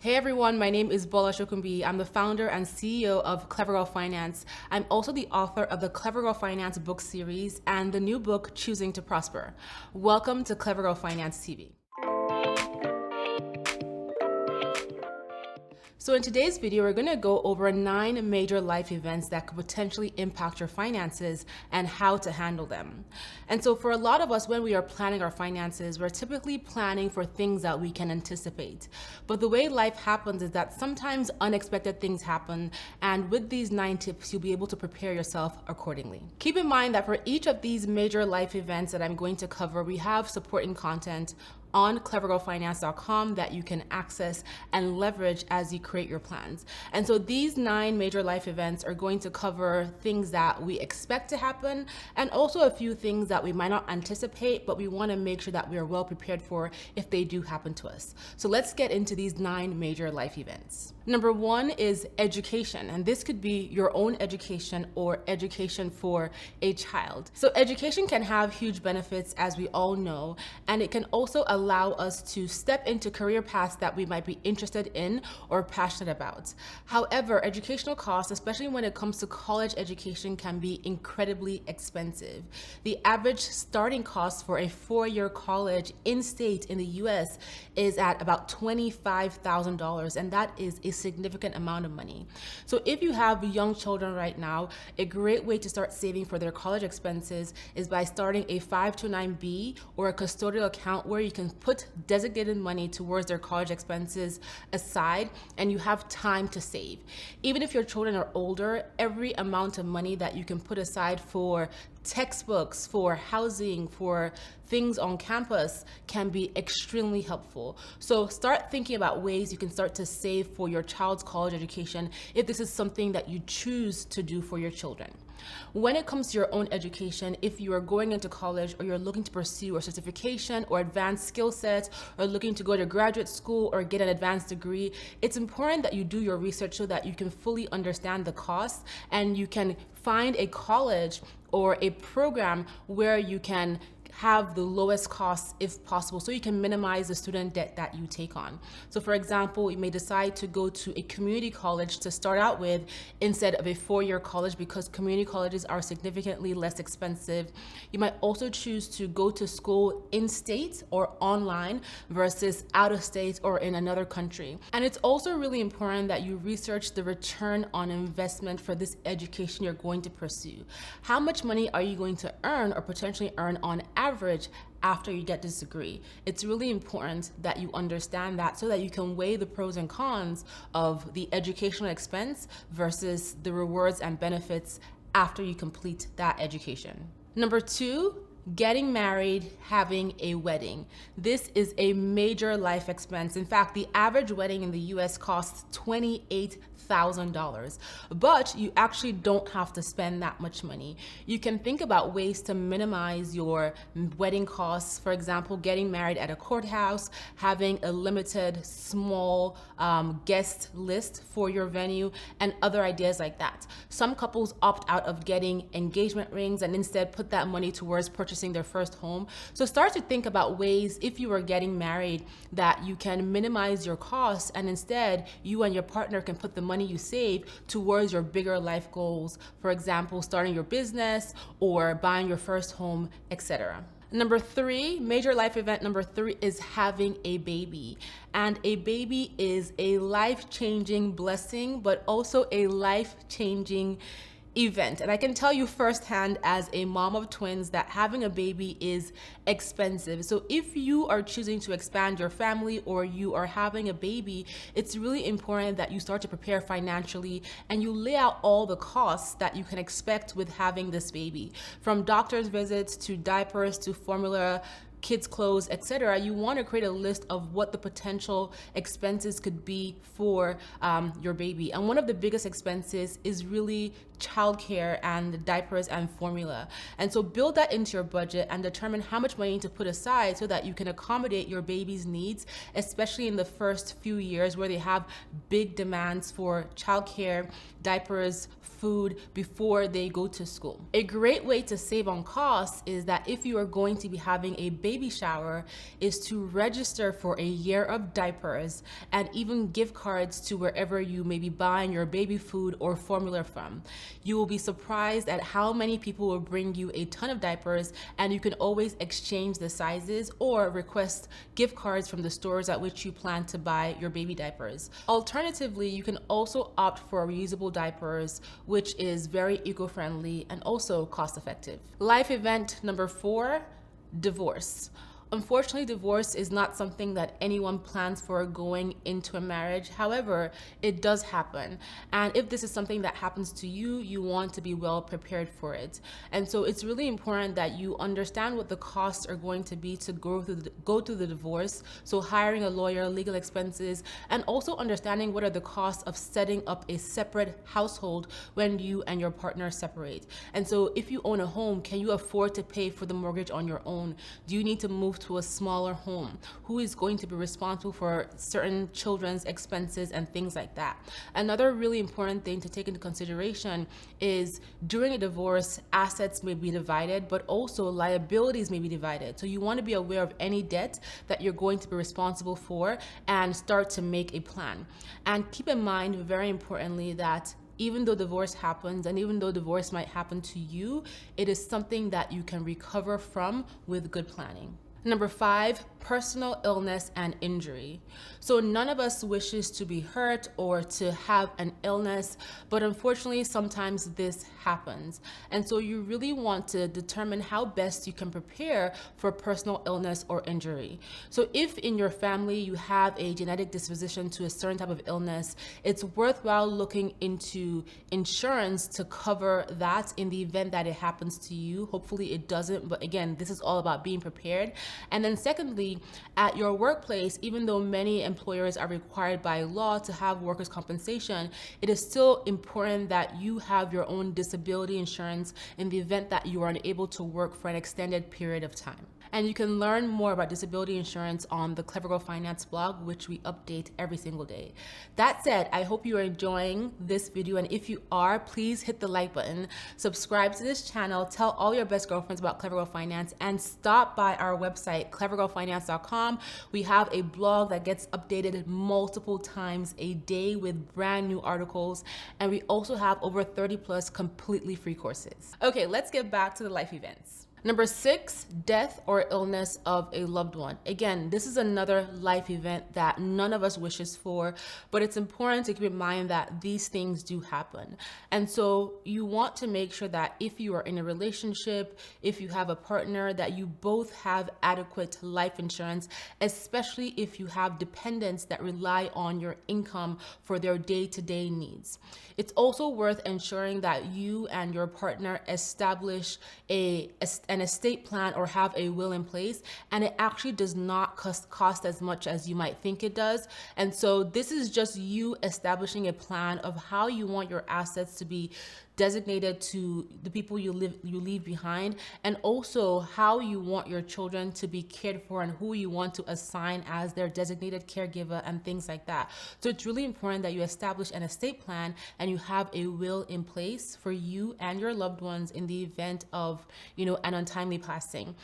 Hey everyone, my name is Bola Shokumbi. I'm the founder and CEO of Clever Girl Finance. I'm also the author of the Clever Girl Finance book series and the new book, Choosing to Prosper. Welcome to Clever Girl Finance TV. So in today's video, we're gonna go over 9 major life events that could potentially impact your finances and how to handle them. And so for a lot of us, when we are planning our finances, we're typically planning for things that we can anticipate. But the way life happens is that sometimes unexpected things happen. And with these 9 tips, you'll be able to prepare yourself accordingly. Keep in mind that for each of these major life events that I'm going to cover, we have supporting content on clevergirlfinance.com that you can access and leverage as you create your plans. And so these 9 major life events are going to cover things that we expect to happen and also a few things that we might not anticipate, but we want to make sure that we are well prepared for if they do happen to us. So let's get into these 9 major life events. Number 1 is education, and this could be your own education or education for a child. So education can have huge benefits, as we all know, and it can also allow us to step into career paths that we might be interested in or passionate about. However, educational costs, especially when it comes to college education, can be incredibly expensive. The average starting cost for a 4-year college in-state in the US is at about $25,000, and that is a significant amount of money. So if you have young children right now, a great way to start saving for their college expenses is by starting a 529B or a custodial account where you can put designated money towards their college expenses aside, and you have time to save. Even if your children are older, every amount of money that you can put aside for textbooks, for housing, for things on campus can be extremely helpful. So start thinking about ways you can start to save for your child's college education if this is something that you choose to do for your children. When it comes to your own education, if you are going into college or you're looking to pursue a certification or advanced skill sets or looking to go to graduate school or get an advanced degree, it's important that you do your research so that you can fully understand the costs and you can find a college or a program where you can have the lowest costs if possible, so you can minimize the student debt that you take on. So for example, you may decide to go to a community college to start out with instead of a 4-year college because community colleges are significantly less expensive. You might also choose to go to school in-state or online versus out of state or in another country. And it's also really important that you research the return on investment for this education you're going to pursue. How much money are you going to earn or potentially earn on average after you get this degree? It's really important that you understand that so that you can weigh the pros and cons of the educational expense versus the rewards and benefits after you complete that education. Number 2, getting married, having a wedding. This is a major life expense. In fact, the average wedding in the US costs $28,000, but you actually don't have to spend that much money. You can think about ways to minimize your wedding costs. For example, getting married at a courthouse, having a limited small guest list for your venue, and other ideas like that. Some couples opt out of getting engagement rings and instead put that money towards purchasing their first home. So start to think about ways, if you are getting married, that you can minimize your costs and instead you and your partner can put the money you save towards your bigger life goals. For example, starting your business or buying your first home, etc. Number 3, major life event number 3 is having a baby. And a baby is a life-changing blessing, but also a life-changing event. And I can tell you firsthand as a mom of twins that having a baby is expensive. So if you are choosing to expand your family or you are having a baby, it's really important that you start to prepare financially and you lay out all the costs that you can expect with having this baby. From doctor's visits to diapers to formula, kids' clothes, etc. You want to create a list of what the potential expenses could be for your baby. And one of the biggest expenses is really childcare and diapers and formula. And so build that into your budget and determine how much money to put aside so that you can accommodate your baby's needs, especially in the first few years where they have big demands for childcare, diapers, food before they go to school. A great way to save on costs is that if you are going to be having a baby baby shower is to register for a year of diapers and even gift cards to wherever you may be buying your baby food or formula from. You will be surprised at how many people will bring you a ton of diapers, and you can always exchange the sizes or request gift cards from the stores at which you plan to buy your baby diapers. Alternatively, you can also opt for reusable diapers, which is very eco-friendly and also cost-effective. Life event number 4, divorce. Unfortunately, divorce is not something that anyone plans for going into a marriage. However, it does happen. And if this is something that happens to you, you want to be well prepared for it. And so it's really important that you understand what the costs are going to be to go through the divorce. So hiring a lawyer, legal expenses, and also understanding what are the costs of setting up a separate household when you and your partner separate. And so if you own a home, can you afford to pay for the mortgage on your own? Do you need to move to a smaller home? Who is going to be responsible for certain children's expenses and things like that? Another really important thing to take into consideration is during a divorce, assets may be divided, but also liabilities may be divided. So you want to be aware of any debt that you're going to be responsible for and start to make a plan. And keep in mind, very importantly, that even though divorce happens, and even though divorce might happen to you, it is something that you can recover from with good planning. Number 5, personal illness and injury. So none of us wishes to be hurt or to have an illness, but unfortunately sometimes this happens. And so you really want to determine how best you can prepare for personal illness or injury. So if in your family you have a genetic disposition to a certain type of illness, it's worthwhile looking into insurance to cover that in the event that it happens to you. Hopefully it doesn't, but again, this is all about being prepared. And then secondly, at your workplace, even though many employers are required by law to have workers' compensation, it is still important that you have your own disability insurance in the event that you are unable to work for an extended period of time. And you can learn more about disability insurance on the Clever Girl Finance blog, which we update every single day. That said, I hope you are enjoying this video. And if you are, please hit the like button, subscribe to this channel, tell all your best girlfriends about Clever Girl Finance, and stop by our website, clevergirlfinance.com. We have a blog that gets updated multiple times a day with brand new articles. And we also have over 30 plus completely free courses. Okay, let's get back to the life events. Number 6, death or illness of a loved one. Again, this is another life event that none of us wishes for, but it's important to keep in mind that these things do happen. And so you want to make sure that if you are in a relationship, if you have a partner, that you both have adequate life insurance, especially if you have dependents that rely on your income for their day-to-day needs. It's also worth ensuring that you and your partner establish an estate plan or have a will in place, and it actually does not cost as much as you might think it does. And so this is just you establishing a plan of how you want your assets to be designated to the people you leave behind, and also how you want your children to be cared for and who you want to assign as their designated caregiver and things like that. So it's really important that you establish an estate plan and you have a will in place for you and your loved ones in the event of, an untimely passing.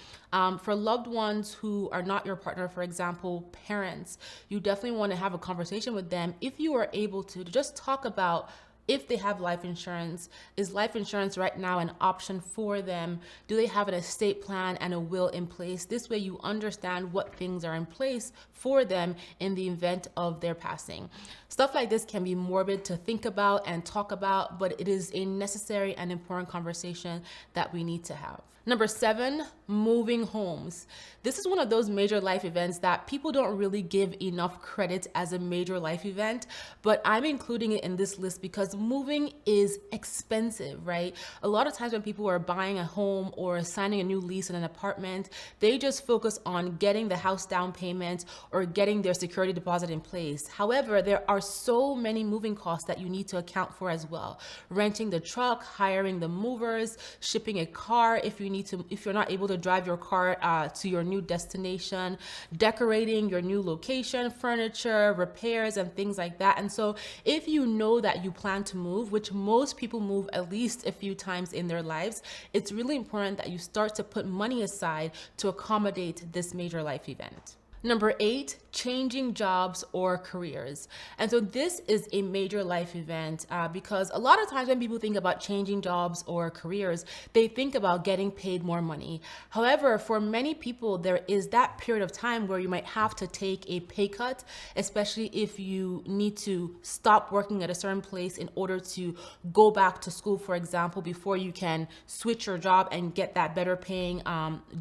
For loved ones who are not your partner, for example, parents, you definitely want to have a conversation with them if you are able to just talk about if they have life insurance. Is life insurance right now an option for them? Do they have an estate plan and a will in place? This way you understand what things are in place for them in the event of their passing. Stuff like this can be morbid to think about and talk about, but it is a necessary and important conversation that we need to have. Number 7, moving homes. This is one of those major life events that people don't really give enough credit as a major life event, but I'm including it in this list because moving is expensive, right? A lot of times when people are buying a home or signing a new lease in an apartment, they just focus on getting the house down payment or getting their security deposit in place. However, there are so many moving costs that you need to account for as well. Renting the truck, hiring the movers, shipping a car if you need if you're not able to drive your car to your new destination, decorating your new location, furniture, repairs, and things like that. And so if you know that you plan to move, which most people move at least a few times in their lives, it's really important that you start to put money aside to accommodate this major life event. Number 8, changing jobs or careers. And so this is a major life event because a lot of times when people think about changing jobs or careers, they think about getting paid more money. However, for many people, there is that period of time where you might have to take a pay cut, especially if you need to stop working at a certain place in order to go back to school, for example, before you can switch your job and get that better paying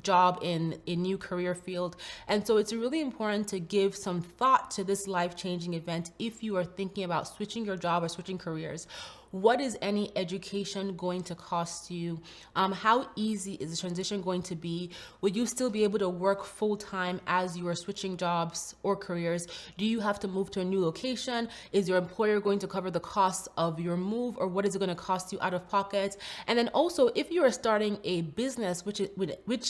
job in a new career field. And so it's really important to give some thought to this life-changing event if you are thinking about switching your job or switching careers. What is any education going to cost you? How easy is the transition going to be? Would you still be able to work full-time as you are switching jobs or careers? Do you have to move to a new location? Is your employer going to cover the cost of your move, or what is it going to cost you out of pocket? And then also, if you are starting a business, which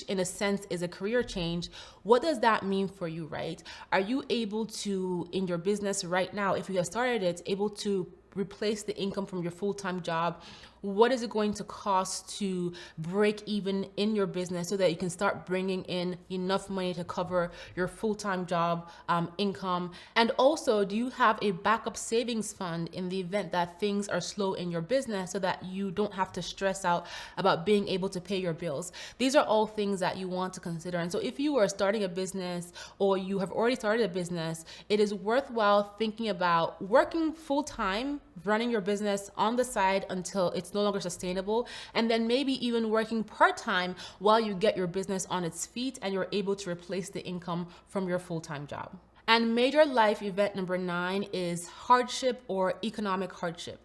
in a sense is a career change, what does that mean for you, right? Are you able to, in your business right now, if you have started it, able to replace the income from your full-time job? What is it going to cost to break even in your business so that you can start bringing in enough money to cover your full-time job income? And also, do you have a backup savings fund in the event that things are slow in your business so that you don't have to stress out about being able to pay your bills? These are all things that you want to consider. And so if you are starting a business or you have already started a business, it is worthwhile thinking about working full-time, running your business on the side until it's no longer sustainable, and then maybe even working part-time while you get your business on its feet and you're able to replace the income from your full-time job. And major life event number 9 is hardship or economic hardship.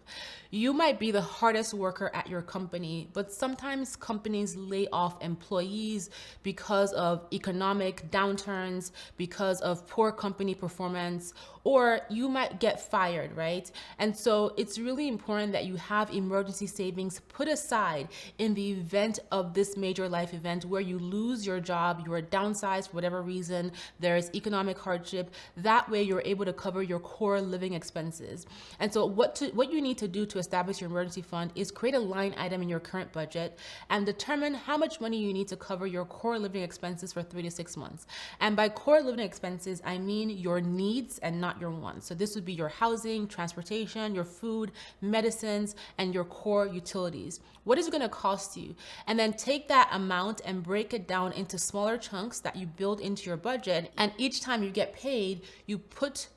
You might be the hardest worker at your company, but sometimes companies lay off employees because of economic downturns, because of poor company performance, or you might get fired, right? And so it's really important that you have emergency savings put aside in the event of this major life event where you lose your job, you are downsized for whatever reason, there is economic hardship. That way you're able to cover your core living expenses. And so what you need to do to establish your emergency fund is create a line item in your current budget and determine how much money you need to cover your core living expenses for 3 to 6 months. And by core living expenses, I mean your needs and not your wants. So this would be your housing, transportation, your food, medicines, and your core utilities. What is it going to cost you? And then take that amount and break it down into smaller chunks that you build into your budget. And each time you get paid, you put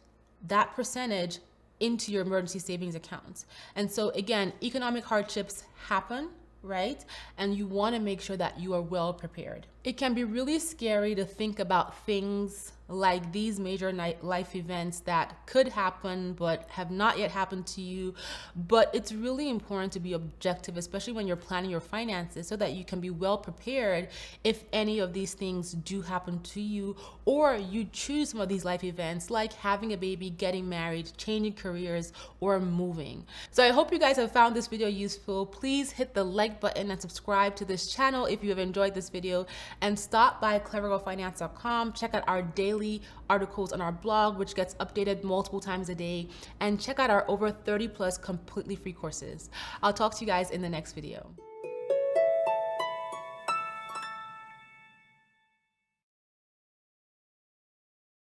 that percentage into your emergency savings accounts. And so again, economic hardships happen, right? And you want to make sure that you are well prepared. It can be really scary to think about things like these major life events that could happen but have not yet happened to you. But it's really important to be objective, especially when you're planning your finances, so that you can be well prepared if any of these things do happen to you, or you choose some of these life events like having a baby, getting married, changing careers, or moving. So I hope you guys have found this video useful. Please hit the like button and subscribe to this channel if you have enjoyed this video, and stop by clevergirlfinance.com. Check out our daily articles on our blog, which gets updated multiple times a day, and check out our over 30+ completely free courses. I'll talk to you guys in the next video.